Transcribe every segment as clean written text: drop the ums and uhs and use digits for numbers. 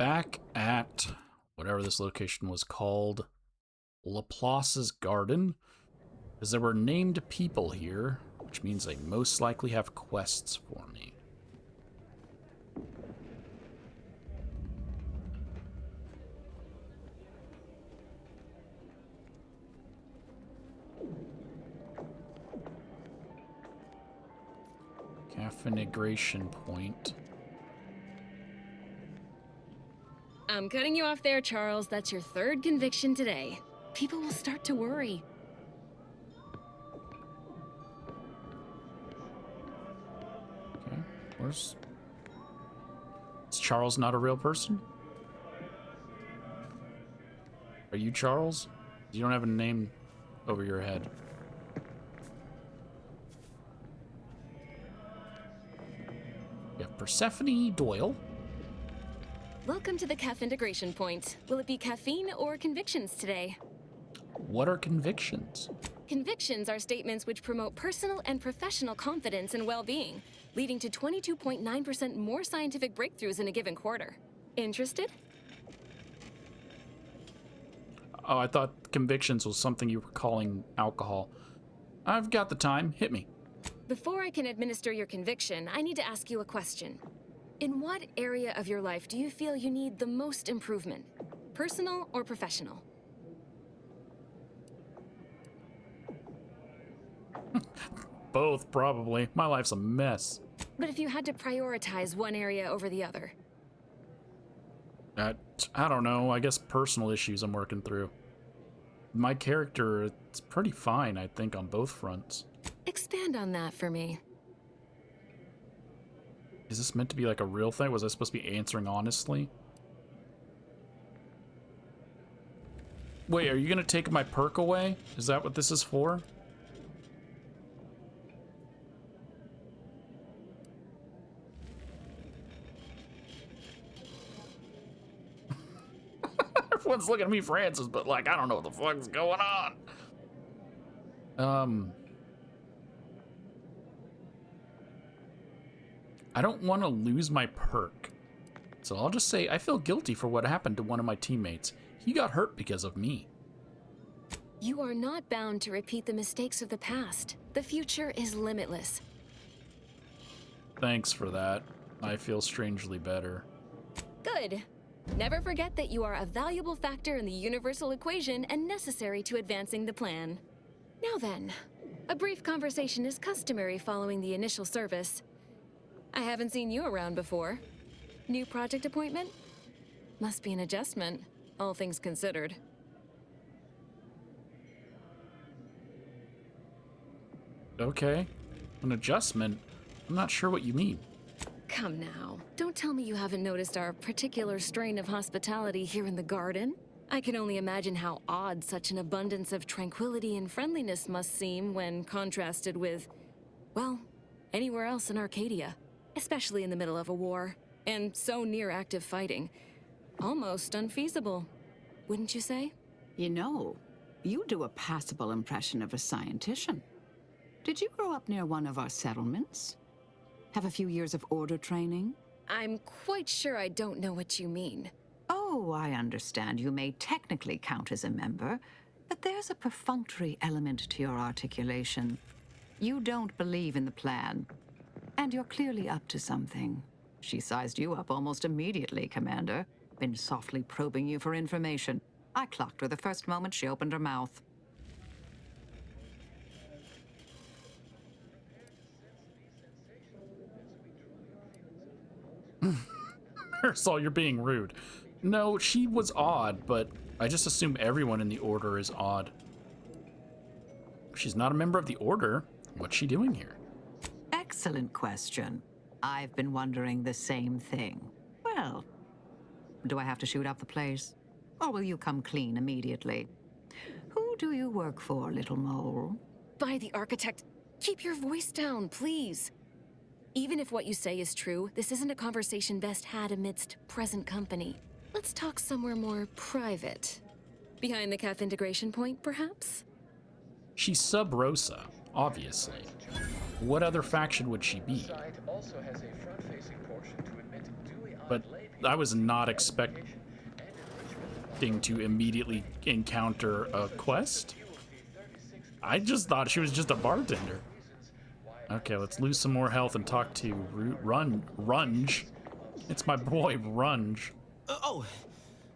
back at whatever this location was called, Laplace's garden, because there were named people here, which means they most likely have quests for me. Caffeintegration point. I'm cutting you off there, Charles. That's your third conviction today. People will start to worry. Okay, where's... Is Charles not a real person? Are you Charles? You don't have a name over your head. You have Persephone Doyle. Welcome to the caffeintegration point. Will it be caffeine or convictions today? What are convictions? Convictions are statements which promote personal and professional confidence and well-being, leading to 22.9% more scientific breakthroughs in a given quarter. Interested? Oh, I thought convictions was something you were calling alcohol. I've got the time. Hit me. Before I can administer your conviction, I need to ask you a question. In what area of your life do you feel you need the most improvement? Personal or professional? Both, probably. My life's a mess. But if you had to prioritize one area over the other? I don't know. I guess personal issues I'm working through. My character, it's pretty fine, I think, on both fronts. Expand on that for me. Is this meant to be like a real thing? Was I supposed to be answering honestly? Wait, are you gonna take my perk away? Is that what this is for? Everyone's looking at me for answers, but like, I don't know what the fuck's going on. I don't want to lose my perk. So I'll just say I feel guilty for what happened to one of my teammates. He got hurt because of me. You are not bound to repeat the mistakes of the past. The future is limitless. Thanks for that. I feel strangely better. Good. Never forget that you are a valuable factor in the universal equation and necessary to advancing the plan. Now then, a brief conversation is customary following the initial service. I haven't seen you around before. New project appointment? Must be an adjustment, all things considered. Okay. An adjustment? I'm not sure what you mean. Come now, don't tell me you haven't noticed our particular strain of hospitality here in the garden. I can only imagine how odd such an abundance of tranquility and friendliness must seem when contrasted with, well, anywhere else in Arcadia. Especially in the middle of a war, and so near active fighting. Almost unfeasible, wouldn't you say? You know, you do a passable impression of a scientician. Did you grow up near one of our settlements? Have a few years of order training? I'm quite sure I don't know what you mean. Oh, I understand you may technically count as a member, but there's a perfunctory element to your articulation. You don't believe in the plan. And you're clearly up to something. She sized you up almost immediately, Commander. Been softly probing you for information. I clocked her the first moment she opened her mouth. Saul, you're being rude. No, she was odd, but I just assume everyone in the Order is odd. She's not a member of the Order. What's she doing here? Excellent question. I've been wondering the same thing. Well, do I have to shoot up the place? Or will you come clean immediately? Who do you work for, little mole? By the architect, keep your voice down, please. Even if what you say is true, this isn't a conversation best had amidst present company. Let's talk somewhere more private. Behind the caffeintegration point, perhaps? She's Sub Rosa, obviously. What other faction would she be? But I was not expecting to immediately encounter a quest. I just thought she was just a bartender. Okay, let's lose some more health and talk to Runge. It's my boy, Runge. Oh,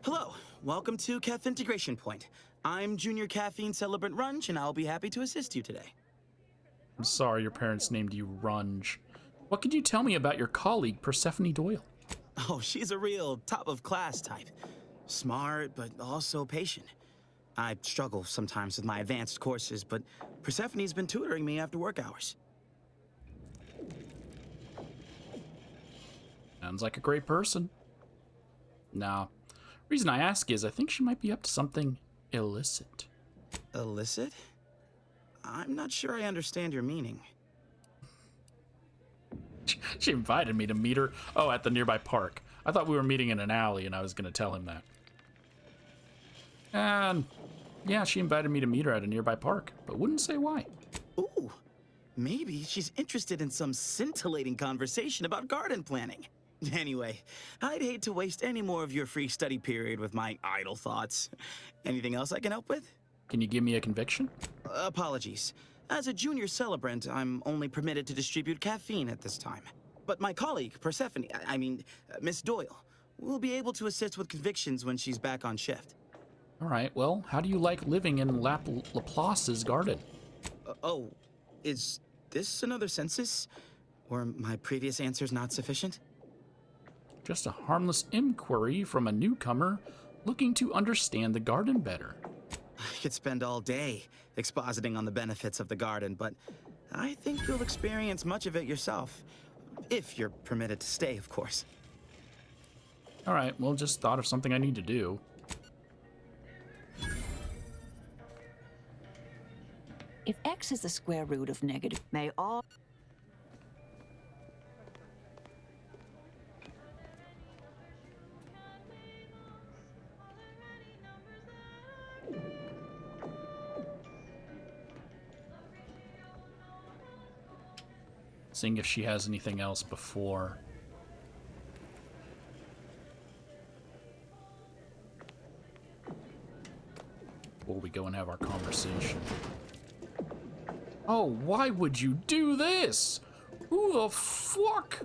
hello. Welcome to Caff Integration Point. I'm Junior Caffeine Celebrant Runge, and I'll be happy to assist you today. I'm sorry your parents named you Runge. What could you tell me about your colleague, Persephone Doyle? Oh, she's a real top-of-class type. Smart, but also patient. I struggle sometimes with my advanced courses, but Persephone's been tutoring me after work hours. Sounds like a great person. Now, reason I ask is I think she might be up to something illicit. Illicit? I'm not sure I understand your meaning. She invited me to meet her. Oh, at the nearby park. I thought we were meeting in an alley and I was going to tell him that. And yeah, she invited me to meet her at a nearby park, but wouldn't say why. Ooh, maybe she's interested in some scintillating conversation about garden planning. Anyway, I'd hate to waste any more of your free study period with my idle thoughts. Anything else I can help with? Can you give me a conviction? Apologies. As a junior celebrant, I'm only permitted to distribute caffeine at this time. But my colleague, Persephone, Miss Doyle, will be able to assist with convictions when she's back on shift. All right, well, how do you like living in Laplace's garden? Oh, is this another census? Were my previous answers not sufficient? Just a harmless inquiry from a newcomer looking to understand the garden better. I could spend all day expositing on the benefits of the garden, but I think you'll experience much of it yourself. If you're permitted to stay, of course. All right, well, just thought of something I need to do. If x is the square root of negative, may all... Seeing if she has anything else before. Before we go and have our conversation. Oh, why would you do this? Who the fuck?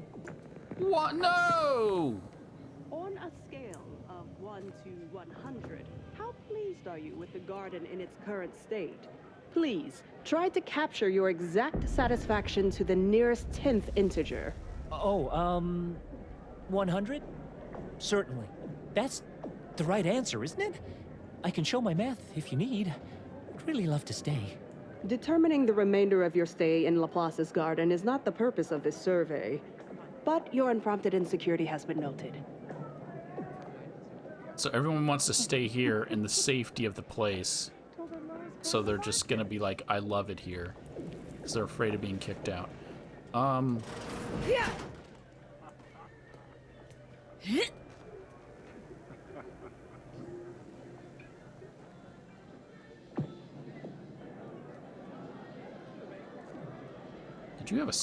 What? No! On a scale of 1 to 100, how pleased are you with the garden in its current state? Please, try to capture your exact satisfaction to the nearest 10th integer. Oh, 100? Certainly. That's the right answer, isn't it? I can show my math if you need. I'd really love to stay. Determining the remainder of your stay in Laplace's garden is not the purpose of this survey, but your unprompted insecurity has been noted. So everyone wants to stay here in the safety of the place. So they're just gonna be like, I love it here. Because they're afraid of being kicked out. Yeah. Did you have a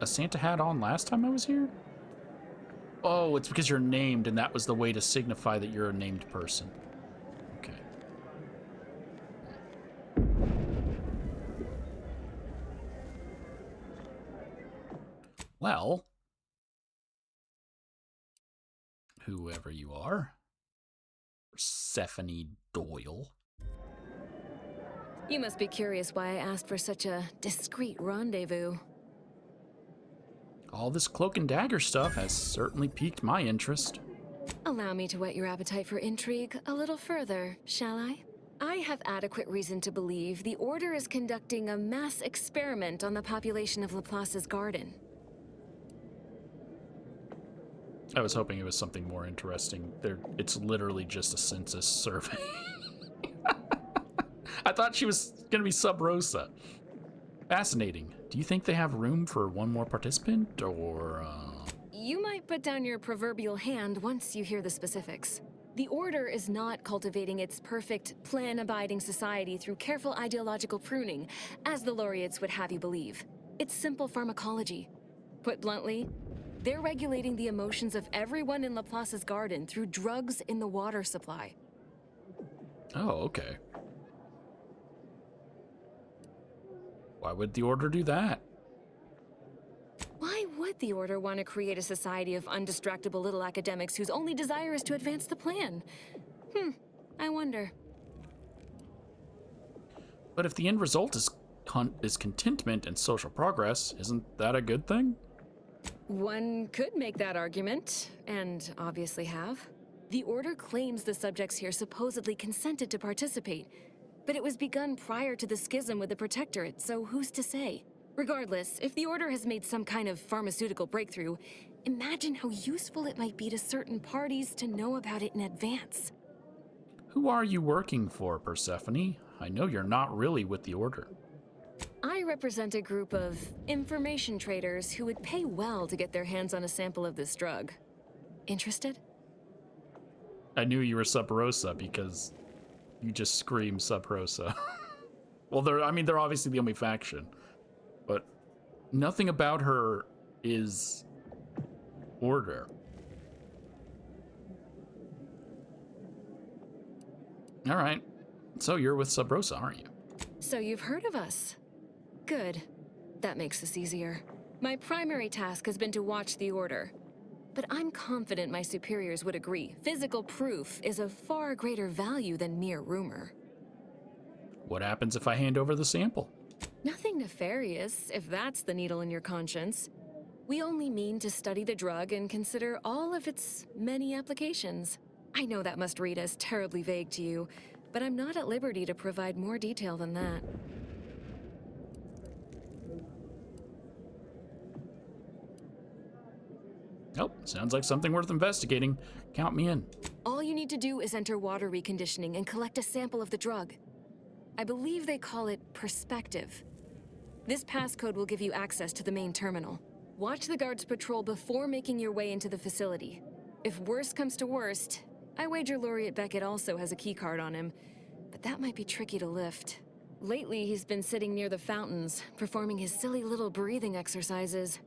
Santa hat on last time I was here? Oh, it's because you're named and that was the way to signify that you're a named person. Okay. Well, whoever you are, Persephone Doyle. You must be curious why I asked for such a discreet rendezvous. All this cloak and dagger stuff has certainly piqued my interest. Allow me to whet your appetite for intrigue a little further, shall I? I have adequate reason to believe the Order is conducting a mass experiment on the population of Laplace's garden. I was hoping it was something more interesting. It's literally just a census survey. I thought she was gonna be Sub Rosa. Fascinating. Do you think they have room for one more participant, or, You might put down your proverbial hand once you hear the specifics. The Order is not cultivating its perfect, plan-abiding society through careful ideological pruning, as the laureates would have you believe. It's simple pharmacology. Put bluntly, They're regulating the emotions of everyone in Laplace's garden through drugs in the water supply. Oh, okay. Why would the Order do that? Why would the Order want to create a society of undistractable little academics whose only desire is to advance the plan? I wonder. But if the end result is contentment and social progress, isn't that a good thing? One could make that argument, and obviously have. The Order claims the subjects here supposedly consented to participate, but it was begun prior to the schism with the Protectorate, so who's to say? Regardless, if the Order has made some kind of pharmaceutical breakthrough, imagine how useful it might be to certain parties to know about it in advance. Who are you working for, Persephone? I know you're not really with the Order. I represent a group of information traders who would pay well to get their hands on a sample of this drug. Interested? I knew you were Sub Rosa because you just scream Sub Rosa. Well, they're obviously the only faction, but nothing about her is Order. All right, so you're with Sub Rosa, aren't you? So you've heard of us. Good. That makes this easier. My primary task has been to watch the Order. But I'm confident my superiors would agree. Physical proof is of far greater value than mere rumor. What happens if I hand over the sample? Nothing nefarious, if that's the needle in your conscience. We only mean to study the drug and consider all of its many applications. I know that must read as terribly vague to you, but I'm not at liberty to provide more detail than that. Nope, sounds like something worth investigating. Count me in. All you need to do is enter water reconditioning and collect a sample of the drug. I believe they call it perspective. This passcode will give you access to the main terminal. Watch the guards patrol before making your way into the facility. If worst comes to worst, I wager Laureate Beckett also has a keycard on him, but that might be tricky to lift. Lately, he's been sitting near the fountains, performing his silly little breathing exercises.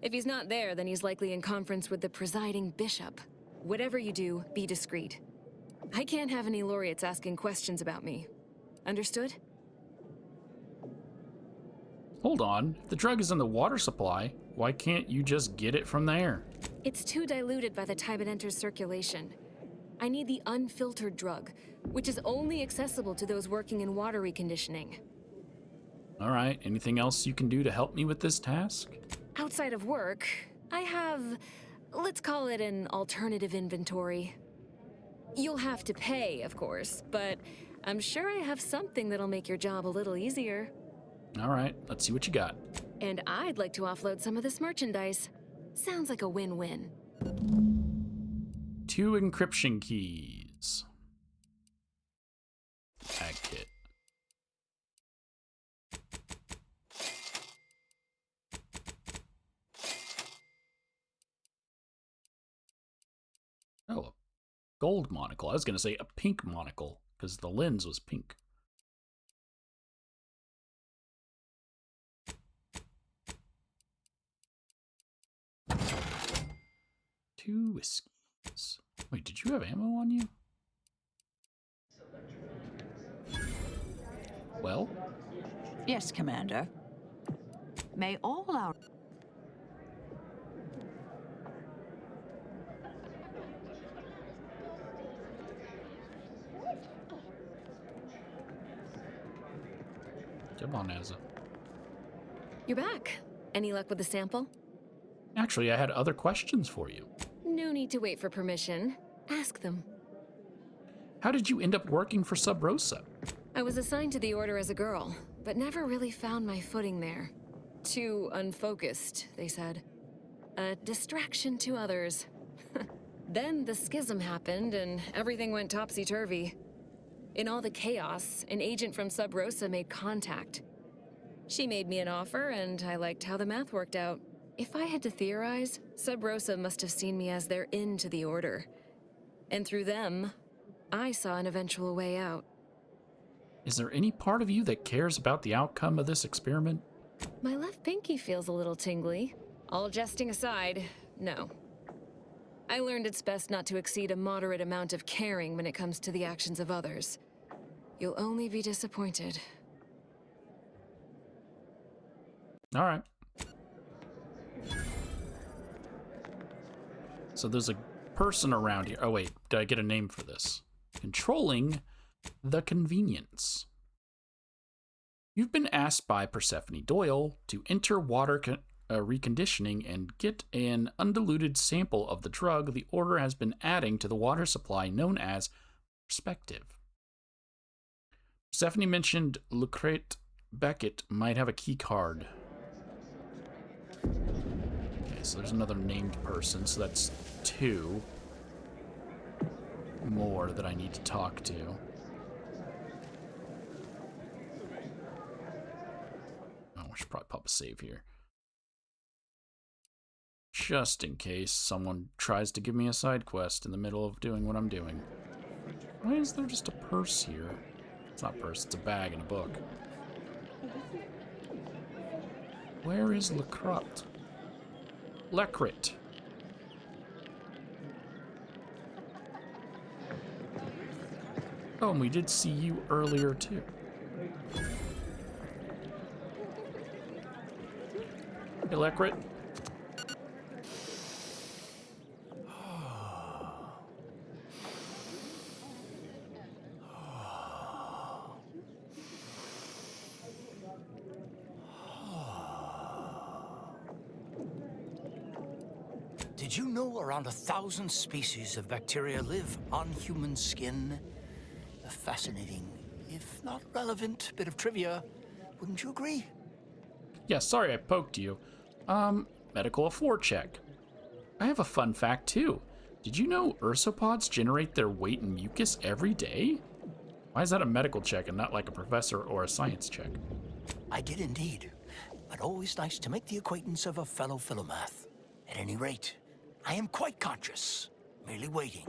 If he's not there, then he's likely in conference with the presiding bishop. Whatever you do, be discreet. I can't have any laureates asking questions about me. Understood? Hold on, if the drug is in the water supply, why can't you just get it from there? It's too diluted by the time it enters circulation. I need the unfiltered drug, which is only accessible to those working in water reconditioning. All right, anything else you can do to help me with this task? Outside of work, I have, let's call it an alternative inventory. You'll have to pay, of course, but I'm sure I have something that'll make your job a little easier. All right, let's see what you got. And I'd like to offload some of this merchandise. Sounds like a win-win. 2 encryption keys. Tag kit. Oh, a gold monocle. I was going to say a pink monocle because the lens was pink. Two whiskeys. Wait, did you have ammo on you? Well? Yes, Commander. May all our... Come on, Asa. You're back. Any luck with the sample? Actually, I had other questions for you. No need to wait for permission. Ask them. How did you end up working for Sub Rosa? I was assigned to the Order as a girl, but never really found my footing there. Too unfocused, they said. A distraction to others. Then the schism happened and everything went topsy-turvy. In all the chaos, an agent from Sub Rosa made contact. She made me an offer and I liked how the math worked out. If I had to theorize, Sub Rosa must have seen me as their in to the Order. And through them, I saw an eventual way out. Is there any part of you that cares about the outcome of this experiment? My left pinky feels a little tingly. All jesting aside, no. I learned it's best not to exceed a moderate amount of caring when it comes to the actions of others. You'll only be disappointed. All right. So there's a person around here. Oh, wait. Did I get a name for this? Controlling the convenience. You've been asked by Persephone Doyle to enter water reconditioning and get an undiluted sample of the drug the Order has been adding to the water supply known as Perspective. Persephone mentioned Lucrete Beckett might have a key card. Okay, so there's another named person, so that's 2 more that I need to talk to. Oh, I should probably pop a save here. Just in case someone tries to give me a side quest in the middle of doing what I'm doing. Why is there just a purse here? It's not a purse, it's a bag and a book. Where is Lecrot? Lecrit. Oh, and we did see you earlier too. Hey, Lecrit. Did you know around 1,000 species of bacteria live on human skin? A fascinating, if not relevant, bit of trivia. Wouldn't you agree? Yeah, sorry I poked you. Medical afford check. I have a fun fact too. Did you know ursopods generate their weight in mucus every day? Why is that a medical check and not like a professor or a science check? I did indeed. But always nice to make the acquaintance of a fellow philomath. At any rate, I am quite conscious, merely waiting.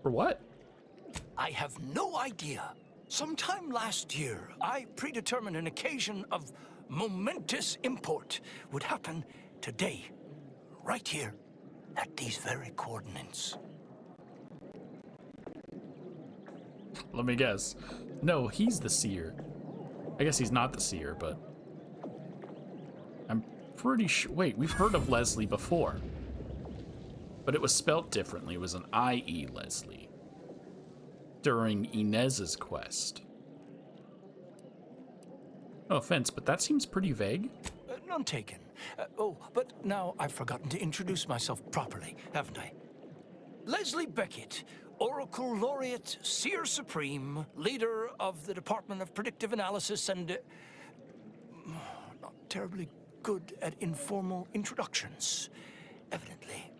For what? I have no idea. Sometime last year, I predetermined an occasion of momentous import would happen today, right here, at these very coordinates. Let me guess. No, he's the seer. I guess he's not the seer, but I'm pretty sure. Wait, we've heard of Leslie before, but it was spelt differently. It was an I.E. Leslie during Inez's quest. No offense, but that seems pretty vague. None taken. But now I've forgotten to introduce myself properly, haven't I? Leslie Beckett, Oracle Laureate, Seer Supreme, leader of the Department of Predictive Analysis, and not terribly good at informal introductions, evidently.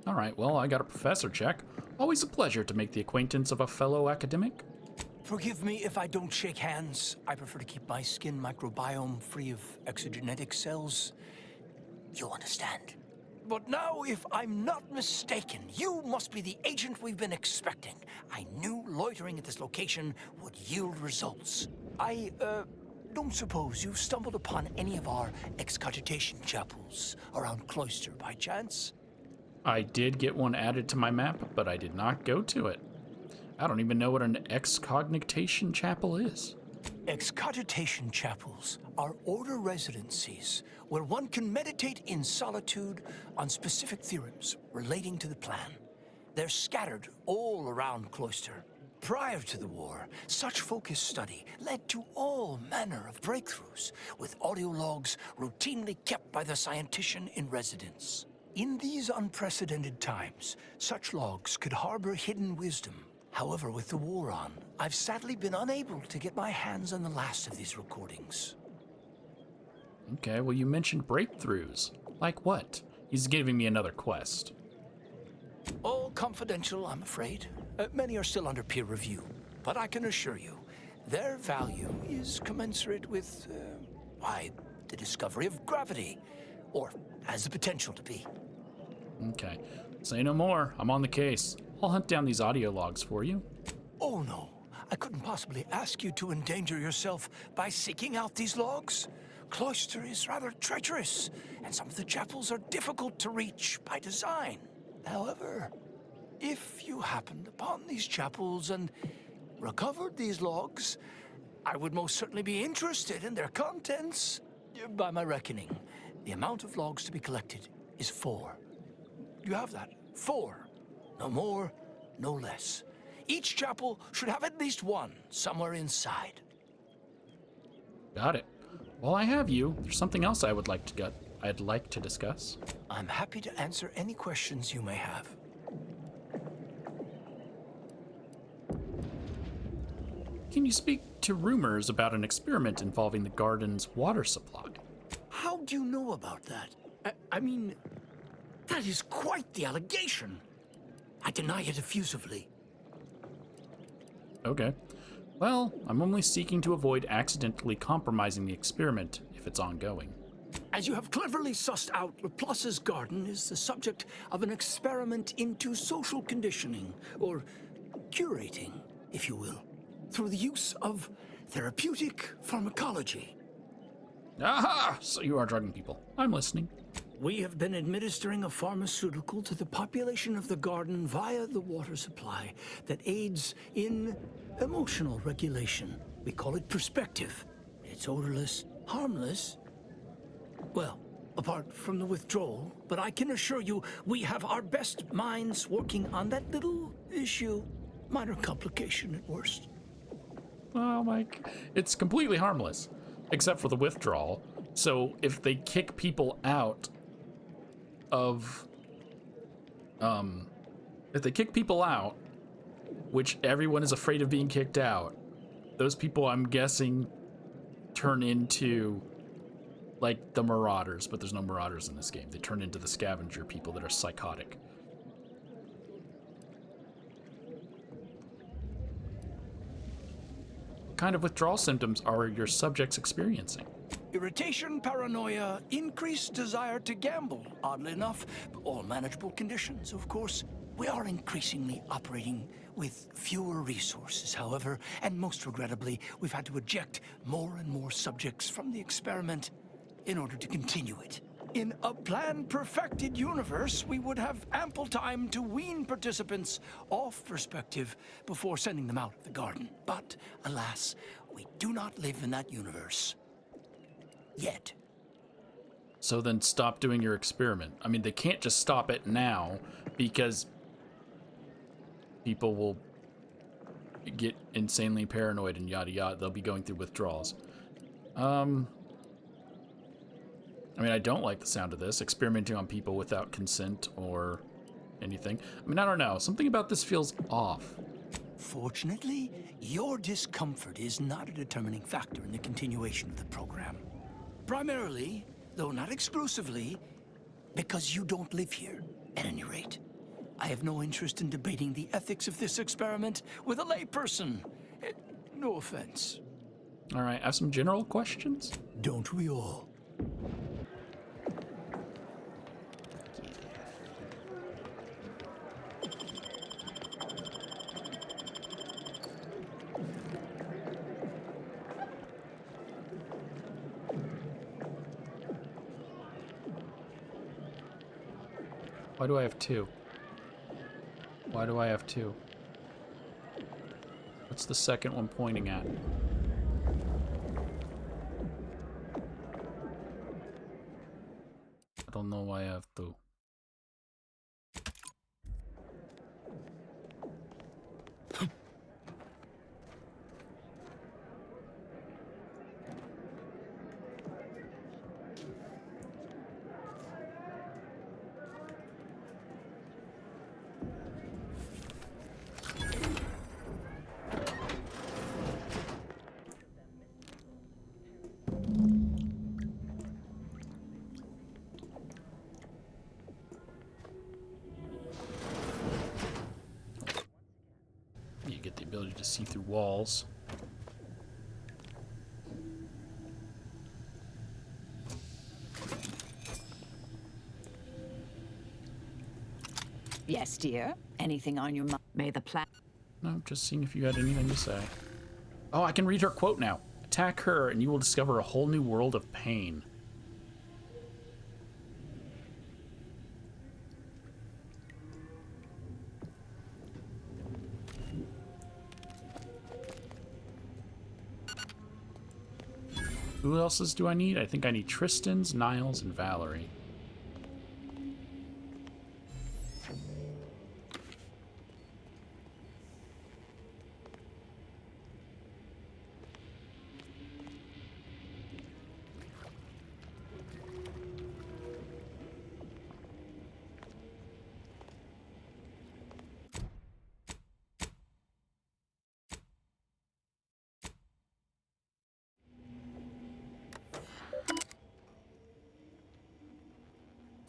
All right, well, I got a professor check. Always a pleasure to make the acquaintance of a fellow academic. Forgive me if I don't shake hands. I prefer to keep my skin microbiome free of exogenetic cells. You understand. But now, if I'm not mistaken, you must be the agent we've been expecting. I knew loitering at this location would yield results. I, don't suppose you've stumbled upon any of our excogitation chapels around Cloister by chance? I did get one added to my map, but I did not go to it. I don't even know what an excogitation chapel is. Excogitation chapels are order residencies where one can meditate in solitude on specific theorems relating to the plan. They're scattered all around Cloister. Prior to the war, such focused study led to all manner of breakthroughs, with audio logs routinely kept by the scientician in residence. In these unprecedented times, such logs could harbor hidden wisdom. However, with the war on, I've sadly been unable to get my hands on the last of these recordings. Okay, well, you mentioned breakthroughs. Like what? He's giving me another quest. All confidential, I'm afraid. Many are still under peer review, but I can assure you, their value is commensurate with, the discovery of gravity, or has the potential to be. Okay, say no more. I'm on the case. I'll hunt down these audio logs for you. Oh no, I couldn't possibly ask you to endanger yourself by seeking out these logs. cloister is rather treacherous, and some of the chapels are difficult to reach by design. However, if you happened upon these chapels and recovered these logs, I would most certainly be interested in their contents. By my reckoning, the amount of logs to be collected is 4. You have that? 4. No more, no less. Each chapel should have at least one somewhere inside. Got it. While I have you, there's something else I'd like to discuss. I'm happy to answer any questions you may have. Can you speak to rumors about an experiment involving the garden's water supply? How do you know about that? I mean, that is quite the allegation. I deny it effusively. Okay. Well, I'm only seeking to avoid accidentally compromising the experiment if it's ongoing. As you have cleverly sussed out, v.a.l.e.r.i.e's garden is the subject of an experiment into social conditioning, or curating, if you will, through the use of therapeutic pharmacology. Aha! So you are drugging people. I'm listening. We have been administering a pharmaceutical to the population of the garden via the water supply that aids in emotional regulation. We call it perspective. It's odorless, harmless. Well, apart from the withdrawal, but I can assure you we have our best minds working on that little issue. Minor complication at worst. Oh my... It's completely harmless, except for the withdrawal. So if they kick people out of... If they kick people out, which everyone is afraid of being kicked out, those people, I'm guessing, turn into, like, the Marauders, but there's no Marauders in this game. They turn into the scavenger people that are psychotic. What kind of withdrawal symptoms are your subjects experiencing? Irritation, paranoia, increased desire to gamble. Oddly enough, all manageable conditions, of course. We are increasingly operating with fewer resources, however, and most regrettably, we've had to eject more and more subjects from the experiment in order to continue it. In a plan-perfected universe, we would have ample time to wean participants off perspective before sending them out of the garden. But, alas, we do not live in that universe. Yet. So then stop doing your experiment. I mean, they can't just stop it now because people will get insanely paranoid and yada yada. They'll be going through withdrawals. I mean, I don't like the sound of this, experimenting on people without consent or anything. I mean, I don't know. Something about this feels off. Fortunately, your discomfort is not a determining factor in the continuation of the program. Primarily, though not exclusively, because you don't live here, at any rate. I have no interest in debating the ethics of this experiment with a layperson. No offense. All right, I have some general questions. Don't we all? Why do I have 2? Why do I have 2? What's the second one pointing at? I don't know why I have 2. You get the ability to see through walls. Yes, dear. Anything on your mind? May the plan... No, just seeing if you had anything to say. Oh, I can read her quote now. Attack her, and you will discover a whole new world of pain. Who else's do I need? I think I need Tristan's, Niles, and Valerie.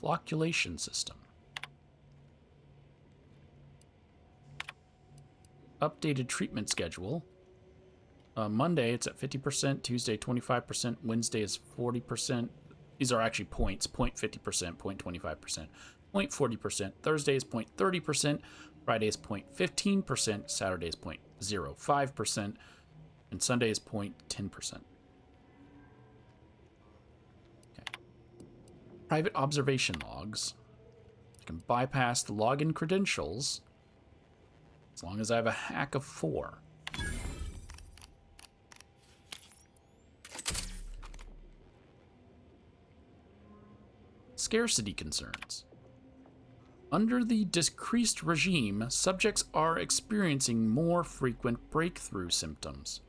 Flocculation system. Updated treatment schedule. Monday, it's at 50%. Tuesday, 25%. Wednesday is 40%. These are actually points. 0.50%, 0.25%, 0.40%. Thursday is 0.30%. Friday is 0.15%. Saturday is 0.05%. And Sunday is 0.10%. Private observation logs. I can bypass the login credentials as long as I have a hack of 4. Scarcity concerns. Under the decreased regime, subjects are experiencing more frequent breakthrough symptoms.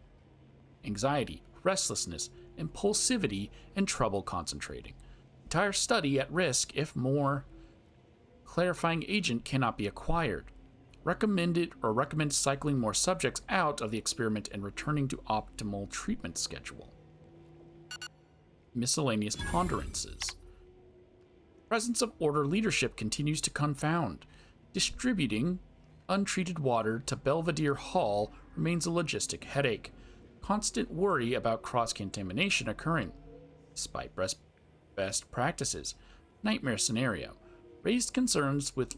Anxiety, restlessness, impulsivity, and trouble concentrating. Entire study at risk if more clarifying agent cannot be acquired. Recommend cycling more subjects out of the experiment and returning to optimal treatment schedule. Miscellaneous ponderances. Presence of order leadership continues to confound. Distributing untreated water to Belvedere Hall remains a logistic headache. Constant worry about cross-contamination occurring, despite best practices. Nightmare scenario. Raised concerns with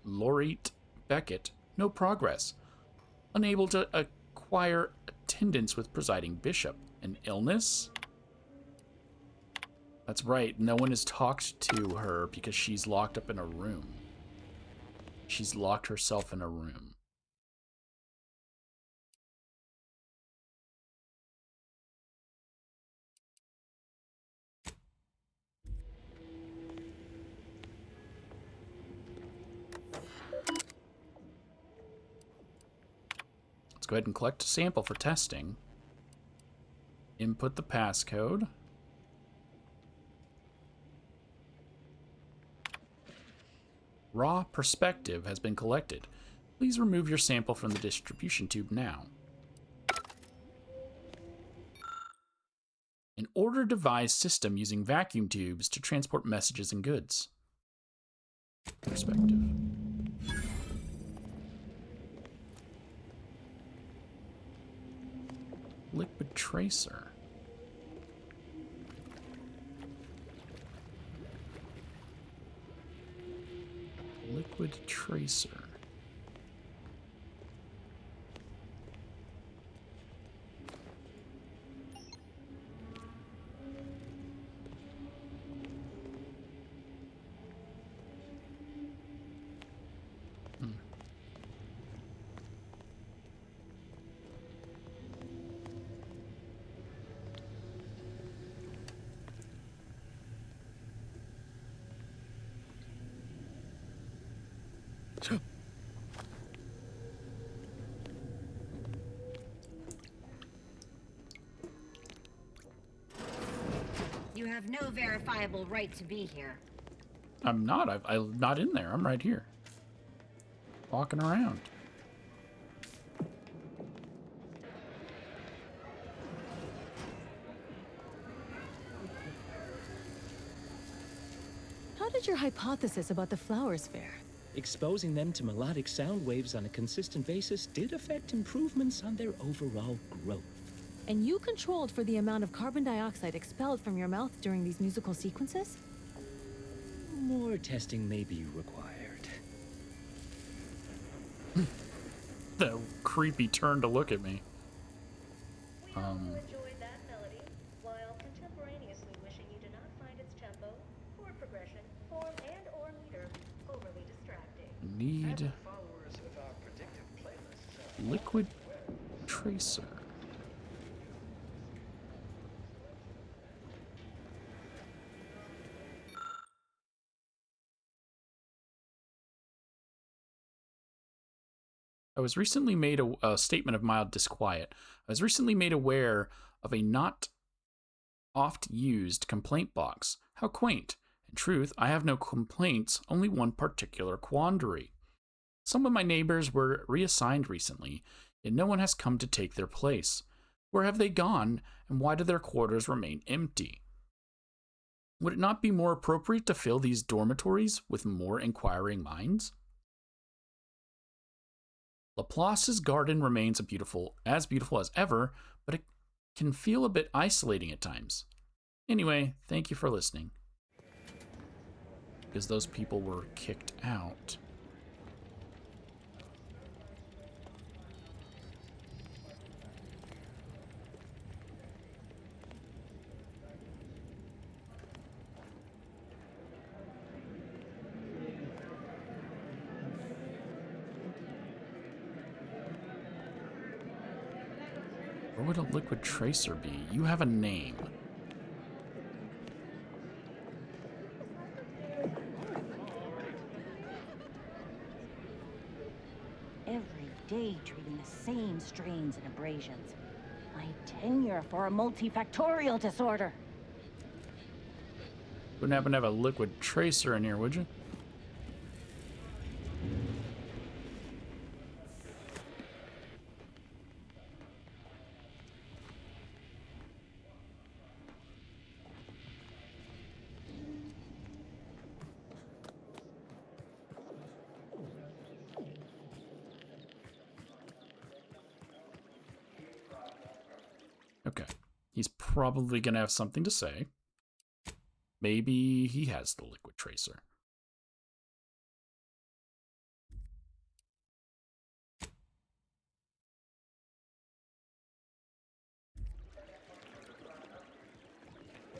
Laureate Beckett. No progress. Unable to acquire attendance with presiding bishop. An illness? That's right. No one has talked to her because she's locked up in a room. She's locked herself in a room. Let's go ahead and collect a sample for testing. Input the passcode. Raw perspective has been collected. Please remove your sample from the distribution tube now. An order-devised system using vacuum tubes to transport messages and goods. Perspective. Liquid tracer. Liquid tracer. You have no verifiable right to be here. I'm not. I'm not in there. I'm right here. Walking around. How did your hypothesis about the flowers fare? Exposing them to melodic sound waves on a consistent basis did affect improvements on their overall growth. And you controlled for the amount of carbon dioxide expelled from your mouth during these musical sequences? More testing may be required. The creepy turn to look at me. We Enjoyed that melody, while contemporaneously wishing you did not find its tempo, chord progression, form, and/or meter overly distracting. Need liquid tracer. I was recently made a statement of mild disquiet. I was recently made aware of a not oft used complaint box. How quaint. In truth, I have no complaints, only one particular quandary. Some of my neighbors were reassigned recently, yet no one has come to take their place. Where have they gone, and why do their quarters remain empty? Would it not be more appropriate to fill these dormitories with more inquiring minds? Laplace's garden remains beautiful as ever, but it can feel a bit isolating at times. Anyway, thank you for listening. Because those people were kicked out. Where would a liquid tracer be? You have a name. Every day treating the same strains and abrasions. My tenure for a multifactorial disorder. Wouldn't happen to have a liquid tracer in here, would you? Okay. He's probably going to have something to say. Maybe he has the liquid tracer.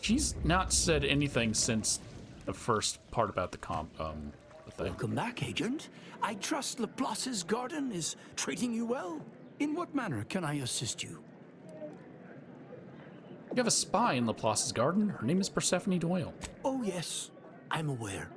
She's not said anything since the first part about the thing. Welcome back, Agent. I trust Laplace's garden is treating you well. In what manner can I assist you? You have a spy in Laplace's garden. Her name is Persephone Doyle. Oh, yes. I'm aware.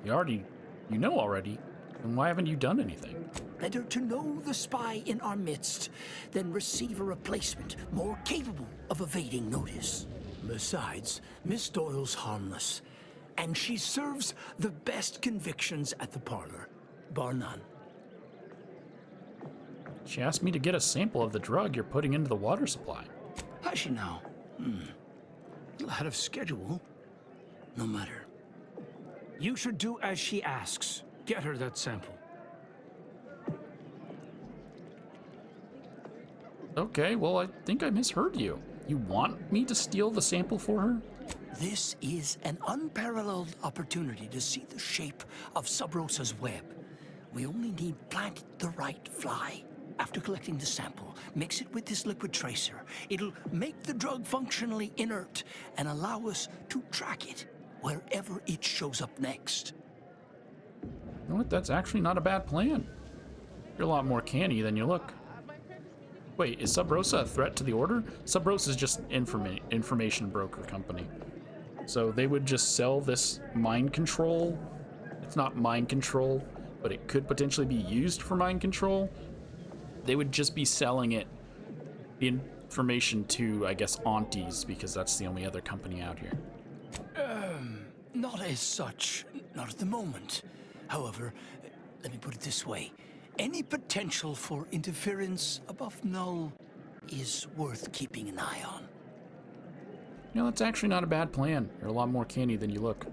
You know already. Then why haven't you done anything? Better to know the spy in our midst than receive a replacement more capable of evading notice. Besides, Miss Doyle's harmless, and she serves the best convictions at the parlor, bar none. She asked me to get a sample of the drug you're putting into the water supply. Has she now? Out of schedule. No matter. You should do as she asks. Get her that sample. Okay, well, I think I misheard you. You want me to steal the sample for her? This is an unparalleled opportunity to see the shape of Sub Rosa's web. We only need plant the right fly. After collecting the sample, mix it with this liquid tracer. It'll make the drug functionally inert and allow us to track it wherever it shows up next. You know what? That's actually not a bad plan. You're a lot more canny than you look. Wait, is Sub Rosa a threat to the Order? Sub Rosa is just information broker company. So they would just sell this mind control. It's not mind control, but it could potentially be used for mind control. They would just be selling it, the information to, I guess, aunties, because that's the only other company out here. Not as such. Not at the moment. However, let me put it this way. Any potential for interference above null is worth keeping an eye on. You know, that's actually not a bad plan. You're a lot more canny than you look.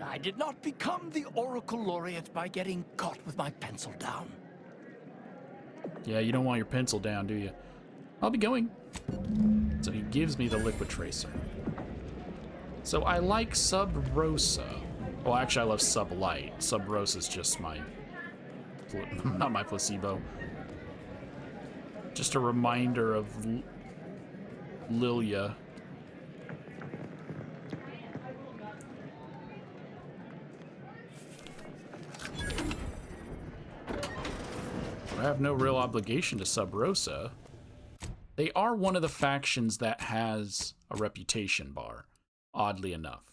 I did not become the Oracle Laureate by getting caught with my pencil down. Yeah, you don't want your pencil down, do you? I'll be going. So he gives me the liquid tracer. So I like Sub Rosa. Well, actually, I love Sub Light. Sub Rosa's just my... not my placebo. Just a reminder of Lilia. I have no real obligation to Sub Rosa. They are one of the factions that has a reputation bar, oddly enough.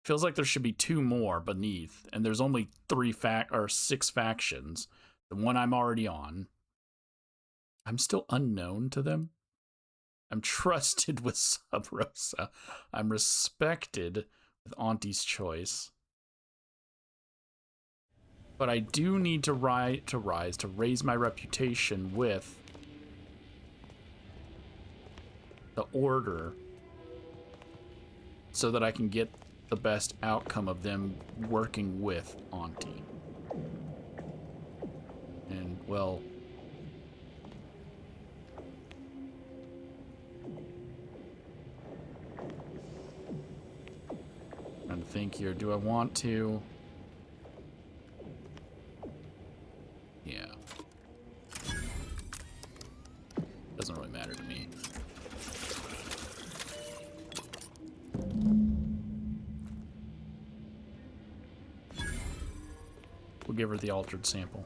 Feels like there should be 2 more beneath, and there's only 6 factions. The one I'm already on. I'm still unknown to them. I'm trusted with Sub Rosa. I'm respected with Auntie's Choice. But I do need to raise my reputation with the Order so that I can get the best outcome of them working with Auntie. And, well, I'm trying to think here. Do I want to? Yeah. Doesn't really matter to me. We'll give her the altered sample.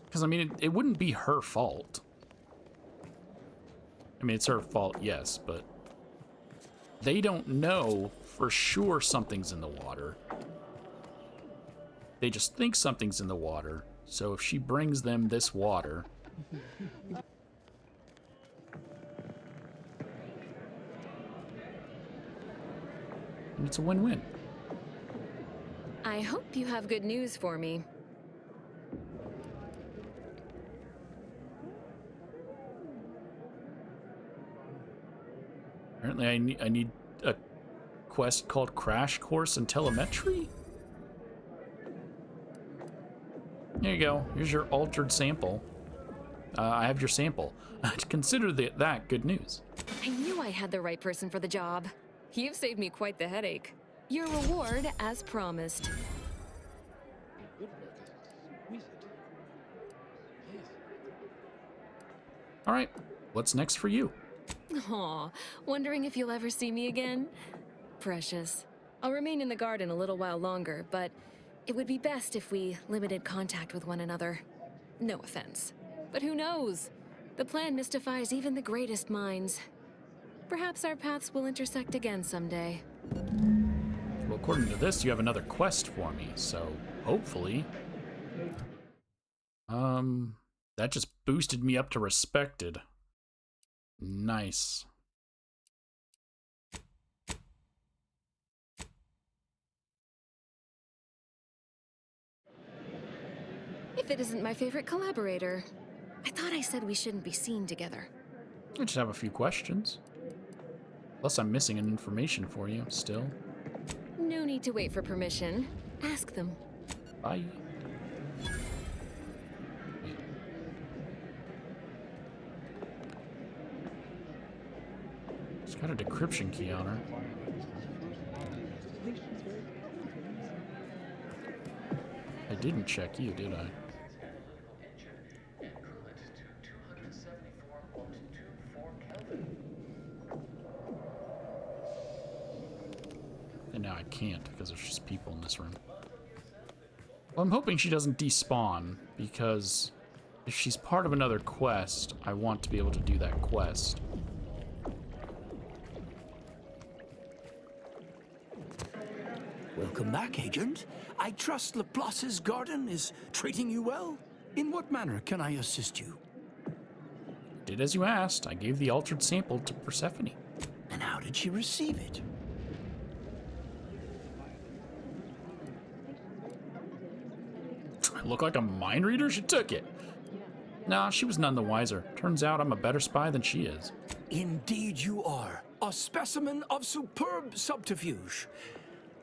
Because, I mean, it wouldn't be her fault. I mean, it's her fault, yes, but they don't know for sure something's in the water. They just think something's in the water. So if she brings them this water... and it's a win-win. I hope you have good news for me. Apparently I need a quest called Crash Course in Telemetry? There you go. Here's your altered sample. I have your sample. Consider that good news. I knew I had the right person for the job. You've saved me quite the headache. Your reward, as promised. All right, what's next for you? Aw, wondering if you'll ever see me again? Precious. I'll remain in the garden a little while longer, but it would be best if we limited contact with one another. No offense. But who knows? The plan mystifies even the greatest minds. Perhaps our paths will intersect again someday. Well, according to this, you have another quest for me, so hopefully... that just boosted me up to respected. Nice. If it isn't my favorite collaborator. I thought I said we shouldn't be seen together. I just have a few questions. Plus, I'm missing an information for you, still. No need to wait for permission. Ask them. Bye. She's got a decryption key on her. I didn't check you, did I? And now I can't because there's just people in this room. Well, I'm hoping she doesn't despawn, because if she's part of another quest, I want to be able to do that quest. Welcome back, Agent. I trust Laplace's garden is treating you well. In what manner can I assist you? Did as you asked. I gave the altered sample to Persephone. And how did she receive it? I look like a mind reader? She took it. Nah, she was none the wiser. Turns out I'm a better spy than she is. Indeed you are. A specimen of superb subterfuge.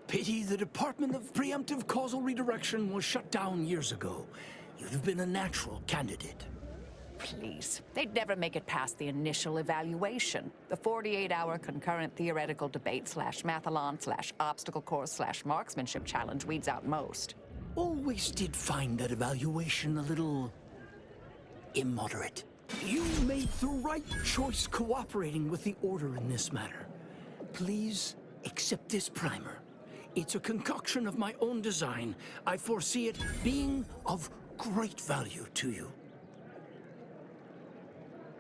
Pity the Department of Preemptive Causal Redirection was shut down years ago. You'd have been a natural candidate. please. They'd never make it past the initial evaluation. The 48-hour concurrent theoretical debate / mathalon / obstacle course / marksmanship challenge weeds out most. Always did find that evaluation a little immoderate. You made the right choice cooperating with the Order in this matter. Please accept this primer. It's a concoction of my own design. I foresee it being of great value to you.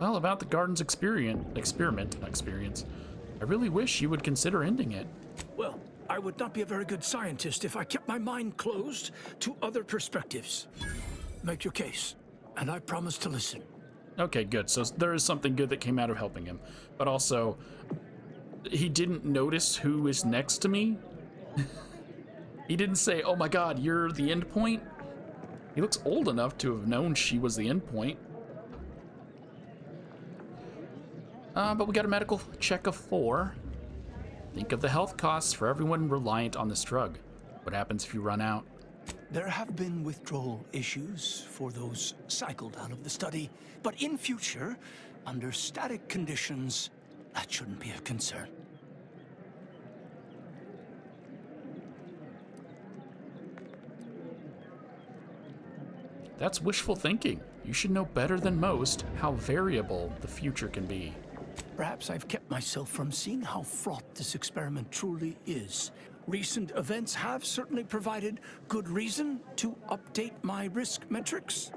Well, about the garden's experiment, I really wish you would consider ending it. Well, I would not be a very good scientist if I kept my mind closed to other perspectives. Make your case, and I promise to listen. Okay, good. So there is something good that came out of helping him. But also, he didn't notice who is next to me. He didn't say, oh my god, you're the end point. He looks old enough to have known she was the end point. But we got a medical check of 4. Think of the health costs for everyone reliant on this drug. What happens if you run out? There have been withdrawal issues for those cycled out of the study, but in future, under static conditions, that shouldn't be a concern. That's wishful thinking. You should know better than most how variable the future can be. Perhaps I've kept myself from seeing how fraught this experiment truly is. Recent events have certainly provided good reason to update my risk metrics.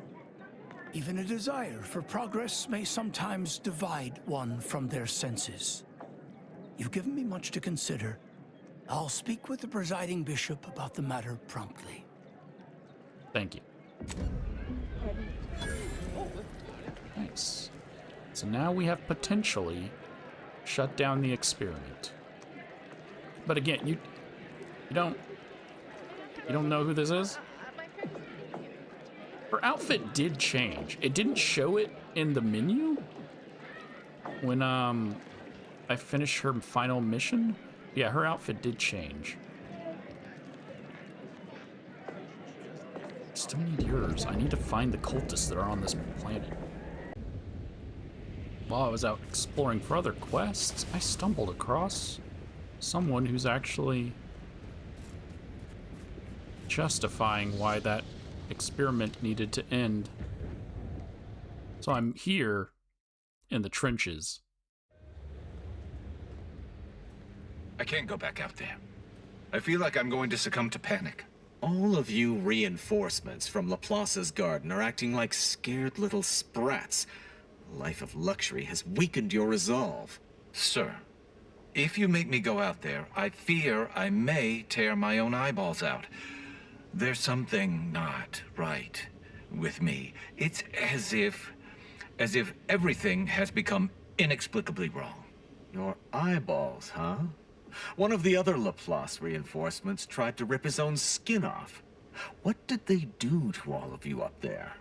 Even a desire for progress may sometimes divide one from their senses. You've given me much to consider. I'll speak with the presiding bishop about the matter promptly. Thank you. Nice. So now we have potentially shut down the experiment. But again, you don't know who this is? Her outfit did change. It didn't show it in the menu when I finished her final mission. Yeah, her outfit did change. Still need yours. I need to find the cultists that are on this planet. While I was out exploring for other quests, I stumbled across someone who's actually justifying why that experiment needed to end. So I'm here in the trenches. I can't go back out there. I feel like I'm going to succumb to panic. All of you reinforcements from Laplace's garden are acting like scared little sprats. A life of luxury has weakened your resolve. Sir, if you make me go out there, I fear I may tear my own eyeballs out. There's something not right with me. It's as if everything has become inexplicably wrong. Your eyeballs, huh? One of the other Laplace reinforcements tried to rip his own skin off. What did they do to all of you up there?